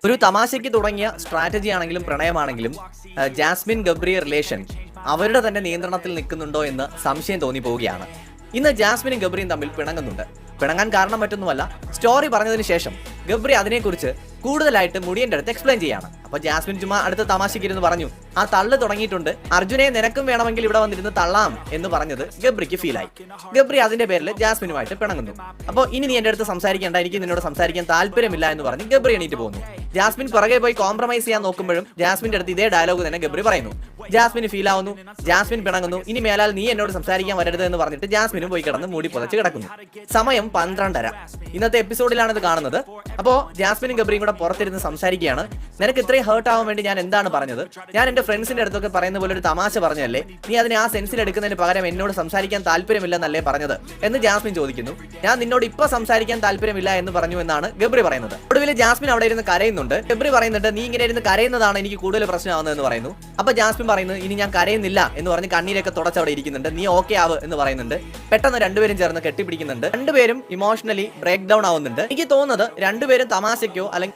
ഒരു തമാശയ്ക്ക് തുടങ്ങിയ സ്ട്രാറ്റജി ആണെങ്കിലും പ്രണയമാണെങ്കിലും ജാസ്മിൻ ഗബ്രി റിലേഷൻ അവരുടെ തന്നെ നിയന്ത്രണത്തിൽ നിൽക്കുന്നുണ്ടോ എന്ന് സംശയം തോന്നിപ്പോവുകയാണ്. ഇന്ന് ജാസ്മിനും ഗബ്രിയും തമ്മിൽ പിണങ്ങുന്നുണ്ട്. പിണങ്ങാൻ കാരണം മറ്റൊന്നുമല്ല, സ്റ്റോറി പറഞ്ഞതിന് ശേഷം ഗബ്രി അതിനെക്കുറിച്ച് കൂടുതലായിട്ട് മുടിയന്റെ അടുത്ത് എക്സ്പ്ലെയിൻ ചെയ്യാണ്. അപ്പൊ ജാസ്മിൻ ചുമ്മാ അടുത്ത തമാശയ്ക്കിരുന്ന് പറഞ്ഞു, ആ തള്ളു തുടങ്ങിയിട്ടുണ്ട്, അർജുനെ നിനക്കും വേണമെങ്കിൽ ഇവിടെ വന്നിരുന്ന് തള്ളാം എന്ന് പറഞ്ഞത് ഗബ്രിക്ക് ഫീലായി. ഗബ്രി അതിന്റെ പേരിൽ ജാസ്മിനുമായിട്ട് പിണങ്ങുന്നു. അപ്പോൾ ഇനി നീ എന്റെ അടുത്ത് സംസാരിക്കേണ്ട, എനിക്ക് നിന്നോട് സംസാരിക്കാൻ താല്പര്യമില്ല എന്ന് പറഞ്ഞ് ഗബ്രി എണീറ്റ് പോകുന്നു. ജാസ്മിൻ പുറകെ പോയി കോംപ്രമൈസ് ചെയ്യാൻ നോക്കുമ്പോഴും ജാസ്മിന്റെ അടുത്ത് ഇതേ ഡയലോഗ് തന്നെ ഗബ്രി പറയുന്നു. ജാസ്മിന് ഫീൽ ആവുന്നു, ജാസ്മിൻ പിണങ്ങുന്നു. ഇനി മേലാൽ നീ എന്നോട് സംസാരിക്കാൻ വരരുത് എന്ന് പറഞ്ഞിട്ട് ജാസ്മിനും പോയി കിടന്ന് മൂടി പുതച്ച് കിടക്കുന്നു. സമയം 12:30. ഇന്നത്തെ എപ്പിസോഡിലാണ് ഇത് കാണുന്നത്. അപ്പോൾ ജാസ്മിനും ഗബ്രിയും കൂടെ പുറത്തിരുന്ന് സംസാരിക്കുകയാണ്. നിനക്ക് ഇത്രയും ഹേർട്ട് ആവാൻ വേണ്ടി ഞാൻ എന്താണ് പറഞ്ഞത്? ഞാൻ എന്റെ ഫ്രണ്ട്സിന്റെ അടുത്തൊക്കെ പറയുന്ന പോലെ ഒരു തമാശ പറഞ്ഞല്ലേ, നീ അതിനെ ആ സെൻസിൽ എടുക്കുന്നതിന് പകരം എന്നോട് സംസാരിക്കാൻ താല്പര്യമില്ലെന്നല്ലേ പറഞ്ഞത് എന്ന് ജാസ്മിൻ ചോദിക്കുന്നു. ഞാൻ നിന്നോട് ഇപ്പൊ സംസാരിക്കാൻ താല്പര്യമില്ല എന്ന് പറഞ്ഞു എന്നാണ് ഗബ്രി പറയുന്നത്. ഒടുവിൽ ജാസ്മിൻ അവിടെ ഇരുന്ന് കരയുന്നുണ്ട്. ഗബ്രി പറയുന്നുണ്ട്, നീ ഇങ്ങനെ ഇരുന്ന് കരയുന്നതാണ് എനിക്ക് കൂടുതൽ പ്രശ്നമാവുന്നതെന്ന് പറയുന്നു. അപ്പൊ ജാസ്മിൻ പറയുന്നു, ഇനി ഞാൻ കരയുന്നില്ല എന്ന് പറഞ്ഞ് കണ്ണീരൊക്കെ തുടച്ചവിടെ ഇരിക്കുന്നുണ്ട്. നീ ഓക്കെ ആവ് എന്ന് പറയുന്നുണ്ട്. പെട്ടെന്ന് രണ്ടുപേരും ചേർന്ന് കെട്ടിപ്പിടിക്കുന്നുണ്ട്. രണ്ടുപേരും ഇമോഷണലി ബ്രേക്ക് ഡൗൺ ആവുന്നുണ്ട്. എനിക്ക് തോന്നുന്നത് രണ്ടുപേരും തമാശയ്ക്കോ അല്ലെങ്കിൽ